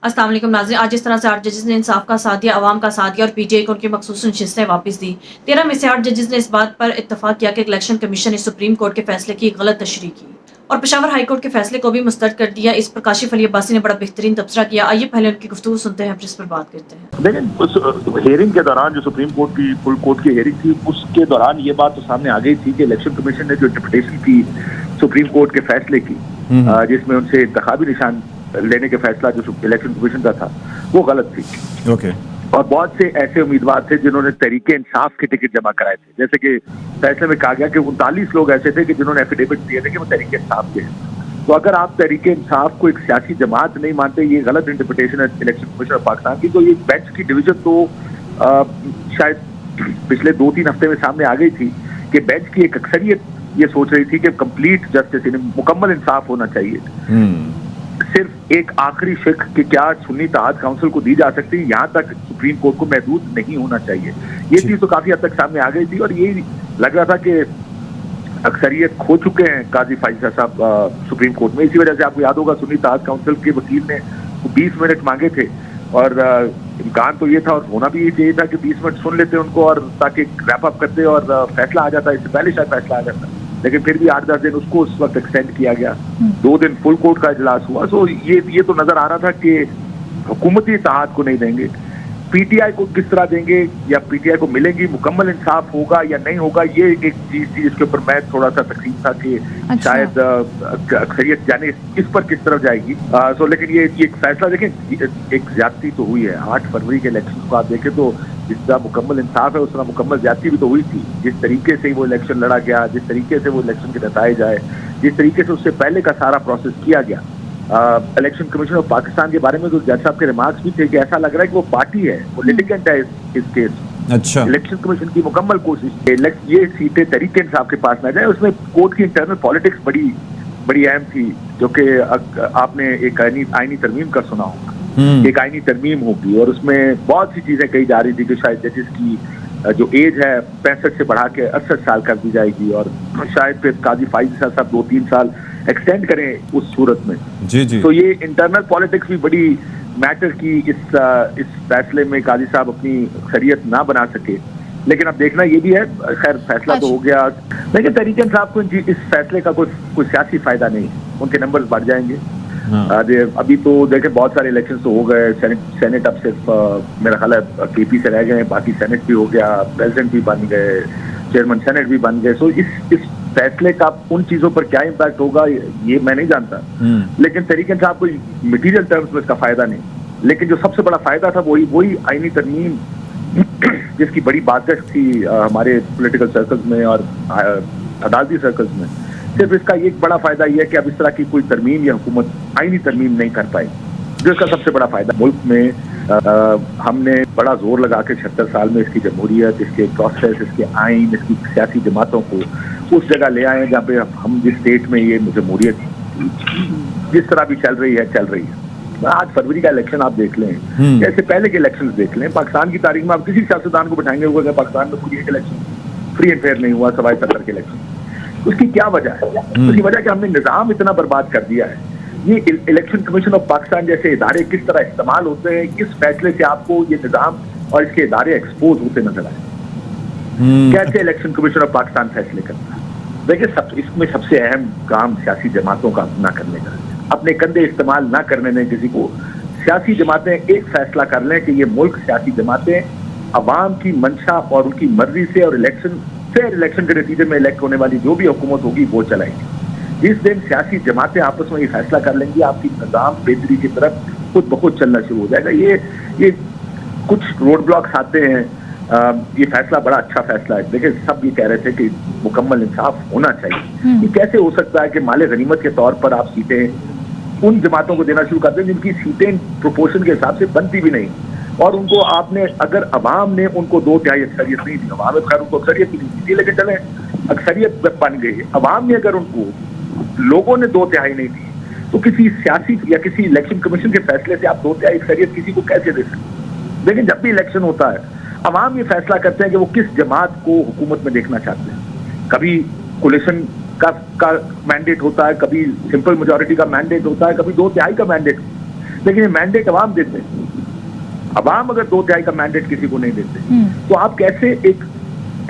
अस्सलाम वालेकुम नाज़रीन, आज जिस तरह से 8 जजेस ने इंसाफ का साथ दिया, अवाम का साथ दिया और पीटीआई को उनकी मखसूस नशिस्तें वापस दी। 13 में से 8 जजेस ने इस बात पर इत्तफाक किया कि इलेक्शन कमीशन ने सुप्रीम कोर्ट के फैसले की गलत तशरीह की और पेशावर हाई कोर्ट के फैसले को भी मुस्तरद कर दिया। इस पर काशिफ अली अब्बासी ने बड़ा बेहतरीन तबसरा किया। आइए पहले उनकी गुफ्तगू सुनते हैं, फिर इस पर बात करते हैं। लेकिन उस हेयरिंग के दौरान जो सुप्रीम कोर्ट की फुल कोर्ट की हेयरिंग थी, उसके दौरान ये बात तो सामने आ गई थी कि इलेक्शन कमीशन ने जो इंटरप्रिटेशन की सुप्रीम कोर्ट के फैसले की, जिसमें उनसे इंतखाबी निशान लेने के फैसला जो इलेक्शन कमीशन का था, वो गलत थी। ओके। और बहुत से ऐसे उम्मीदवार थे जिन्होंने तहरीके इंसाफ के टिकट जमा कराए थे। जैसे कि फैसले में कहा गया कि 39 लोग ऐसे थे कि जिन्होंने एफिडेविट दिए थे कि वो तहरीके इंसाफ के हैं। तो अगर आप तहरीके इंसाफ को एक सियासी जमात नहीं मानते, ये गलत इंटरप्रिटेशन है इलेक्शन कमीशन ऑफ पाकिस्तान की, तो ये बेंच की डिवीजन तो शायद पिछले 2-3 हफ्ते में सामने आ गई थी कि बेंच की एक अक्सरियत ये सोच रही थी कि कंप्लीट जस्टिस, यानी मुकम्मल इंसाफ होना चाहिए। सिर्फ एक आखिरी शिक कि क्या सुन्नी इत्तेहाद काउंसिल को दी जा सकती है, यहाँ तक सुप्रीम कोर्ट को महदूद नहीं होना चाहिए। ये चीज तो काफी हद तक सामने आ गई थी और ये लग रहा था कि अक्सरियत खो चुके हैं काजी फाइजा साहब सुप्रीम कोर्ट में। इसी वजह से आपको याद होगा सुन्नी इत्तेहाद काउंसिल के वकील ने 20 मिनट मांगे थे और इम्कान तो ये था और होना भी ये चाहिए था कि 20 मिनट सुन लेते उनको और ताकि रैप अप करते और फैसला आ जाता। इससे पहले शायद फैसला आ जाता, लेकिन फिर भी 8-10 दिन उसको उस वक्त एक्सटेंड किया गया। 2 दिन फुल कोर्ट का इजलास हुआ। सो ये तो नजर आ रहा था कि हुकूमती इत्तेहाद को नहीं देंगे, पीटीआई को किस तरह देंगे या पीटीआई को मिलेंगी, मुकम्मल इंसाफ होगा या नहीं होगा, ये एक चीज थी जिसके ऊपर मैं थोड़ा सा तकलीफ था कि शायद अक्सरियत जाने इस पर किस तरफ जाएगी। लेकिन ये एक फैसला देखें, एक ज्यादती तो हुई है। 8 फरवरी के इलेक्शन को आप देखें तो जिस तरह मुकम्मल इंसाफ है उस तरह मुकम्मल ज्यादती भी तो हुई थी। जिस तरीके से वो इलेक्शन लड़ा गया, जिस तरीके से वो इलेक्शन के नताइज आए, जिस तरीके से उससे पहले का सारा प्रोसेस किया गया। इलेक्शन कमीशन ऑफ पाकिस्तान के बारे में तो जज साहब के रिमार्क्स भी थे कि ऐसा लग रहा है कि वो पार्टी है, वो लिटिगेंट है इस केस। अच्छा। इलेक्शन कमीशन की मुकम्मल कोशिश ये सीटें तरीके इंसाफ के पास न जाए। उसमें कोर्ट की इंटरनल पॉलिटिक्स बड़ी अहम थी, जो कि आपने एक आईनी तरमीम का सुना होगा। एक आईनी तरमीम होगी और उसमें बहुत सी चीजें कही जा रही थी कि शायद जजेस की जो एज है 65 से बढ़ा के 68 साल कर दी जाएगी और शायद फिर काजी फाइजा साहब 2-3 साल एक्सटेंड करें उस सूरत में। जी। तो ये इंटरनल पॉलिटिक्स भी बड़ी मैटर की इस फैसले में काजी साहब अपनी अक्सरियत ना बना सके। लेकिन अब देखना ये भी है, खैर फैसला तो हो गया, लेकिन तहरीक इंसाफ को इस फैसले का कोई सियासी फायदा नहीं, उनके नंबर्स बढ़ जाएंगे। अभी तो देखें बहुत सारे इलेक्शन तो हो गए, सेनेट अब सिर्फ मेरा ख्याल है केपी से रह गए, बाकी सेनेट भी हो गया, प्रेसिडेंट भी बन गए, चेयरमैन सेनेट भी बन गए। सो इस फैसले का उन चीजों पर क्या इम्पैक्ट होगा ये मैं नहीं जानता, लेकिन तहरीक इंसाफ को मटीरियल टर्म्स में इसका फायदा नहीं, लेकिन जो सबसे बड़ा फायदा था वही आईनी तरमीम जिसकी बड़ी बातचीत थी हमारे पॉलिटिकल सर्कल्स में और अदालती सर्कल्स में। सिर्फ इसका एक बड़ा फायदा यह है कि अब इस तरह की कोई तरमीम या हुकूमत आईनी तरमीम नहीं कर पाई, जो इसका सबसे बड़ा फायदा। मुल्क में हमने बड़ा जोर लगा के 76 साल में इसकी जमहूरियत, इसके प्रोसेस, इसके आइन, इसकी सियासी जमातों को उस जगह ले आए जहाँ पे हम जिस स्टेट में ये जमहूरियत जिस तरह भी चल रही है। 8 फरवरी का इलेक्शन आप देख लें, जैसे पहले के इलेक्शन देख लें, पाकिस्तान की तारीख में आप किसी सियासतदान को बिठाएंगे अगर पाकिस्तान में कोई एक इलेक्शन फ्री एंड फेयर नहीं हुआ सवाए 70 के इलेक्शन, उसकी क्या वजह है? उसकी वजह कि हमने निजाम इतना बर्बाद कर दिया है। ये इलेक्शन कमीशन ऑफ पाकिस्तान जैसे इदारे किस तरह इस्तेमाल होते हैं, किस फैसले से आपको ये निजाम और इसके इदारे एक्सपोज होते नजर आए। कैसे इलेक्शन कमीशन ऑफ पाकिस्तान फैसले करता है? देखिए इसमें सबसे अहम काम सियासी जमातों का ना करने का, अपने कंधे इस्तेमाल ना करने दें किसी को। सियासी जमातें एक फैसला कर लें कि ये मुल्क सियासी जमातें अवाम की मंशा और उनकी मर्जी से और फेयर इलेक्शन के नतीजे में इलेक्ट होने वाली जो भी हुकूमत होगी वो चलाएगी। जिस दिन सियासी जमातें आपस में ये फैसला कर लेंगी, आपकी निजाम बेहतरी की तरफ खुद बखुद चलना शुरू हो जाएगा। ये कुछ रोड ब्लॉक्स आते हैं। ये फैसला बड़ा अच्छा फैसला है। देखिए सब ये कह रहे थे कि मुकम्मल इंसाफ होना चाहिए। ये कैसे हो सकता है कि माले गनीमत के तौर पर आप सीटें उन जमातों को देना शुरू कर दें जिनकी सीटें प्रोपोर्शन के हिसाब से बनती भी नहीं, और उनको आपने अगर अवाम ने उनको 2/3 अक्सरियत नहीं दी, अवाम में खैर उनको अक्सरियत नहीं दी, लेकिन चले अक्सरियत बन गई, अवाम ने अगर उनको लोगों ने 2/3 नहीं दी, तो किसी सियासी या किसी इलेक्शन कमीशन के फैसले से आप 2/3 अक्सरियत किसी को कैसे दे सकते? लेकिन जब भी इलेक्शन होता है अवाम ये फैसला करते हैं कि वो किस जमात को हुकूमत में देखना चाहते हैं। कभी कोलिशन का मैंडेट होता है, कभी सिंपल मेजॉरिटी का मैंडेट होता है, कभी 2/3 का मैंडेट। लेकिन ये मैंडेट अवाम देते हैं। अवाम अगर 2/3 का मैंडेट किसी को नहीं देते तो आप कैसे एक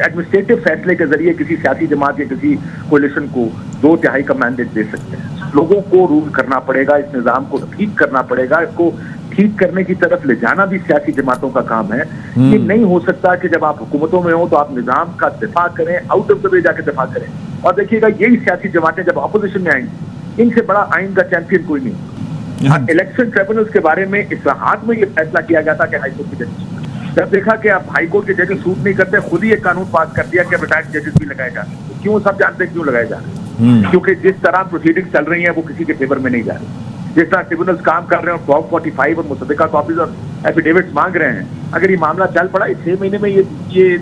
एडमिनिस्ट्रेटिव फैसले के जरिए किसी सियासी जमात या किसी कोलिशन को 2/3 का मैंडेट दे सकते हैं? लोगों को रूल करना पड़ेगा, इस निजाम को ठीक करना पड़ेगा, इसको ठीक करने की तरफ ले जाना भी सियासी जमातों का काम है। ये नहीं हो सकता कि जब आप हुकूमतों में हो तो आप निजाम का दिफा करें, आउट ऑफ द वे जाके दिफा करें। और देखिएगा यही सियासी जमातें जब अपोजिशन में आएंगी, इनसे बड़ा आइन का चैंपियन कोई नहीं। इलेक्शन ट्रिब्यूनल्स के बारे में इस्लाहात में ये फैसला किया गया था कि हाईकोर्ट के जजेस, जब देखा कि अब हाईकोर्ट के जजेस सूट नहीं करते, खुद ही एक कानून पास कर दिया कि रिटायर्ड जजेस भी लगाए जा रहे हैं। क्यों? सब जानते हैं क्यों लगाए जा रहे हैं, क्योंकि जिस तरह प्रोसीडिंग चल रही है वो किसी के फेवर में नहीं जा रही। जिस तरह ट्रिब्यूनल्स काम कर रहे हैं, फॉर्म 45 और मुसद्दका कॉपीज और एफिडेविट्स मांग रहे हैं, अगर ये मामला चल पड़ा 6 महीने में ये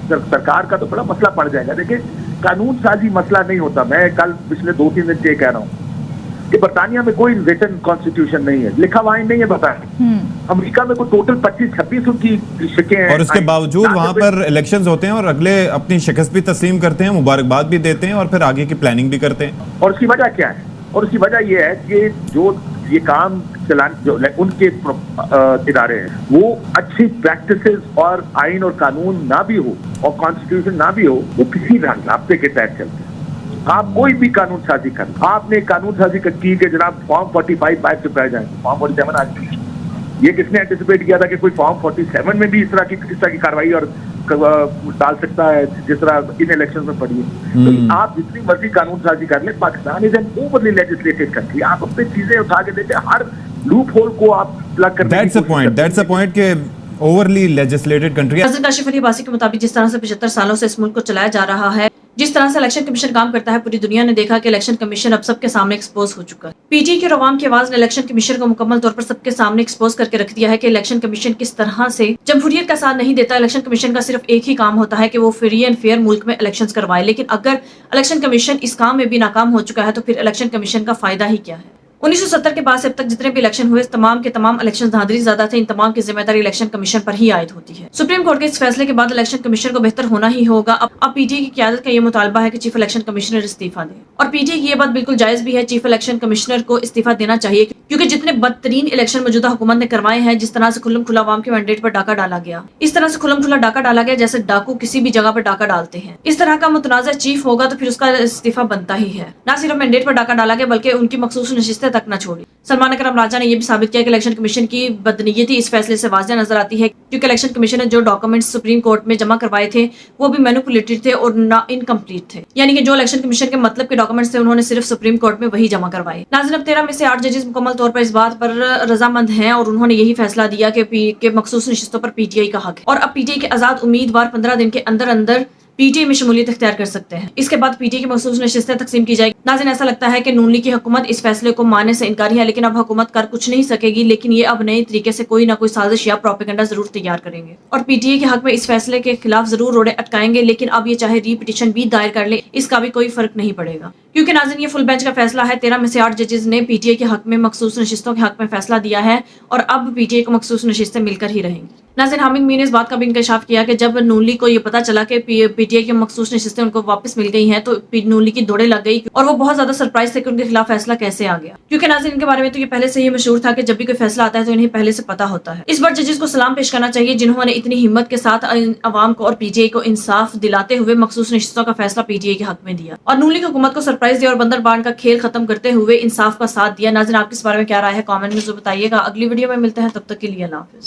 सरकार का तो बड़ा मसला पड़ जाएगा। देखिए, कानून साजी मसला नहीं होता। मैं कल पिछले 2-3 दिन से कह रहा हूँ कि बरतानिया में कोई रिटन कॉन्स्टिट्यूशन नहीं है, लिखा हुआ आइन नहीं है। बताएं, अमेरिका में कोई टोटल 25-26 उनकी शिकें हैं, और उसके बावजूद वहां पर इलेक्शंस होते हैं और अगले अपनी शिकस्त भी तस्लीम करते हैं, मुबारकबाद भी देते हैं और फिर आगे की प्लानिंग भी करते हैं। और उसकी वजह क्या है? और उसकी वजह यह है कि जो ये काम जो उनके इदारे हैं वो अच्छी प्रैक्टिसेस और आइन और कानून ना भी हो और कॉन्स्टिट्यूशन ना भी हो, वो किसी रास्ते के तहत चलते हैं। आप कोई भी कानून साजी कर, आपने कानून साजी की कि जनाब फॉर्म 45 बाइक से पाए जाएंगे, फॉर्म 47 आज ये किसने एंटिसिपेट किया था कि कोई फॉर्म 47 में भी इस तरह की कार्रवाई और डाल सकता है जिस तरह इन इलेक्शन में पड़ी है। तो आप जितनी मर्जी कानून साजी कर ले, Pakistan is an overly legislated country. आप अपनी चीजें उठा के देते, हर लूप होल को आप प्लग करने दैट्स अ पॉइंट के ओवरली लेजिस्लेटेड कंट्री। हज़रत काशिफ अली अब्बासी के मुताबिक जिस तरह से 75 सालों से इस मुल्क को चलाया जा रहा है, जिस तरह से इलेक्शन कमीशन काम करता है, पूरी दुनिया ने देखा कि इलेक्शन कमीशन अब सबके सामने एक्सपोज हो चुका है। पीटीआई और अवाम की आवाज ने इलेक्शन कमीशन को मुकम्मल तौर पर सबके सामने एक्सपोज करके रख दिया है कि इलेक्शन कमीशन किस तरह से जमहूरियत का साथ नहीं देता। इलेक्शन कमीशन का सिर्फ एक ही काम होता है कि वो फ्री एंड फेयर मुल्क में इलेक्शन करवाए, लेकिन अगर इलेक्शन कमीशन इस काम में भी नाकाम हो चुका है तो फिर इलेक्शन कमीशन का फायदा ही क्या है। 1970 के बाद से अब तक जितने भी इलेक्शन हुए, तमाम के तमाम इलेक्शन धांधली ज्यादा थे। इन तमाम की जिम्मेदारी इलेक्शन कमीशन पर ही आयद होती है। सुप्रीम कोर्ट के इस फैसले के बाद इलेक्शन कमीशन को बेहतर होना ही होगा। अब पीटीआई की क़यादत का ये मुतालबा है कि चीफ इलेक्शन कमिश्नर इस्तीफा दे, और पीटीआई की ये बात बिल्कुल जायज भी है। चीफ इलेक्शन कमिश्नर को इस्तीफा देना चाहिए, क्योंकि जितने बदतरीन इलेक्शन मौजूदा हुकूमत ने करवाए हैं, जिस तरह से खुल्लम खुला अवाम के मैंडेट पर डाका डाला गया, इस तरह से खुल्लम खुला डाका डाला गया जैसे डाकू किसी भी जगह पर डाका डालते हैं, इस तरह का मुतनाज़ा चीफ होगा तो फिर उसका इस्तीफा बनता ही है। न सिर्फ मैंडेट पर डाका डाला गया बल्कि उनकी मखसूस नशिस्तें तक न छोड़ी। सलमान अकरम राजा ने यह भी साबित किया कि इलेक्शन कमीशन की बदनीयती इस फैसले से वाज़ेह नजर आती है, क्योंकि इलेक्शन कमीशन ने जो डॉक्यूमेंट्स सुप्रीम कोर्ट में जमा करवाए थे वो भी मैनिपुलेटेड थे और ना इनकम्प्लीट थे। यानी कि जो इलेक्शन कमीशन के मतलब के डॉक्यूमेंट्स थे उन्होंने सिर्फ सुप्रीम कोर्ट में वही जमा करवाए। नाज़रीन, अब 13 में से 8 जजेस मुकम्मल तौर पर इस बात पर रजामंद हैं और उन्होंने यही फैसला दिया कि मखसूस नशिस्तों पर पीटीआई का हक है, और अब पीटीआई के आजाद उम्मीदवार 15 दिन के अंदर अंदर पीटीआई में शमूलियत इख्तियार कर सकते हैं। इसके बाद पीटीआई की मखसूस नशिस्तें तकसीम की जाएगी। नाज़रीन, ऐसा लगता है कि नून लीग की हुकूमत इस फैसले को मानने से इनकारी है, लेकिन अब हुकूमत कर कुछ नहीं सकेगी, लेकिन ये अब नए तरीके से कोई ना कोई साजिश या प्रोपेगेंडा जरूर तैयार करेंगे और पीटीआई के हक में इस फैसले के खिलाफ जरूर रोड़े अटकाएंगे। लेकिन अब ये चाहे रीपिटिशन भी दायर कर ले, इसका भी कोई फर्क नहीं पड़ेगा, क्योंकि नाज़रीन ये फुल बेंच का फैसला है। 13 में से 8 जजेस ने पीटीआई के हक में मखसूस नशिस्तों के हक में फैसला दिया है और अब पीटीआई को मखसूस नशिस्तें मिलकर ही रहेंगी। नाज़रीन, हामिद मीर ने इस बात का भी इंकशाफ किया कि जब नून लीग को ये पता चला कि पीटीआई की मखसूस नशिस्तें उनको वापस मिल गई हैं, तो नून लीग की दौड़े लग गई और वो बहुत ज्यादा सरप्राइज थे कि उनके खिलाफ फैसला कैसे आ गया, क्योंकि नाज़रीन इनके बारे में तो ये पहले से ही मशहूर था कि जब भी कोई फैसला आता है तो इन्हें पहले से पता होता है। इस बार जजेस को सलाम पेश करना चाहिए, जिन्होंने इतनी हिम्मत के साथ अवाम को और पीटीआई को इंसाफ दिलाते हुए मखसूस नशिस्तों का फैसला पीटीआई के हक में दिया और नून लीग हुकूमत को सरप्राइज दिया और बंदर बांड का खेल खत्म करते हुए इंसाफ का साथ दिया। नाज़रीन, आपके इस बारे में क्या राय है, कमेंट में जरूर बताइएगा। अगली वीडियो में मिलते हैं, तब तक के लिए अल्लाह हाफिज़।